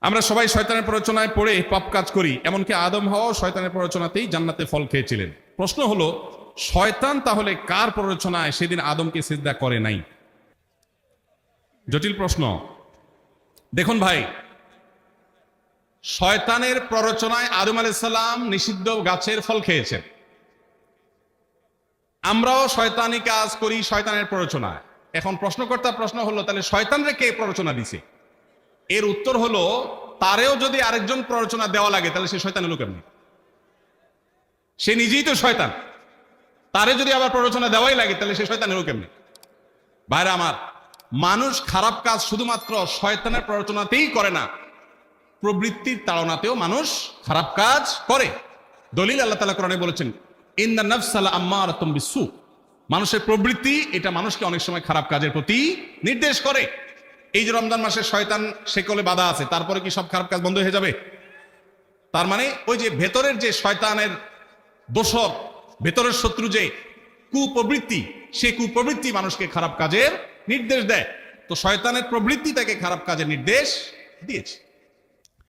আমরা সবাই শয়তানের প্ররোচনায় পড়ে পাপ কাজ করি, এমনকি আদম হাওয়াও শয়তানের প্ররোচনাতেই জান্নাতে ফল খেয়েছিলেন। প্রশ্ন হলো, শয়তান তাহলে কার প্ররোচনায় সেদিন আদমকে সিজদা করে নাই? জটিল প্রশ্ন। দেখুন ভাই, শয়তানের প্ররোচনায় আদম আলাইহিস সালাম নিষিদ্ধ গাছের ফল খেয়েছেন। আমরাও শয়তানি কাজ করি শয়তানের প্ররোচনায়। এখন প্রশ্নকর্তার প্রশ্ন হলো, তাহলে শয়তানরে কে প্ররোচনা দিছে? এর উত্তর হলো, তারেও যদি আরেকজন প্ররোচনা দেওয়া লাগে তাহলে সে শয়তান হলো কেমনি? সে নিজেই তো শয়তান, তারে যদি আবার প্ররোচনা দেওয়াই লাগে তাহলে সে শয়তান হলো কেমনি? ভাইরা আমার, মানুষ খারাপ কাজ শুধুমাত্র শয়তানের প্ররোচনাতেই করে না, প্রবৃত্তির তাড়নাতেও মানুষ খারাপ কাজ করে। দলিল আল্লাহ তাআলা কোরআনে বলেছেন, ইন্নান নাফসা লাআম্মারাতুম বিসসু। মানুষের প্রবৃত্তি এটা মানুষকে অনেক সময় খারাপ কাজের প্রতি নির্দেশ করে। এই যে রমজান মাসে শয়তান শেকলে বাধা আছে, তারপরে কি সব খারাপ কাজ বন্ধ হয়ে যাবে? তার মানে ওই যে ভেতরের যে শয়তানের দোসর, ভেতরের শত্রু যে কুপ্রবৃত্তি, সে কুপ্রবৃত্তি মানুষকে খারাপ কাজের নির্দেশ দেয়। তো শয়তানের প্রবৃত্তি তাকে খারাপ কাজের নির্দেশ দিয়েছে।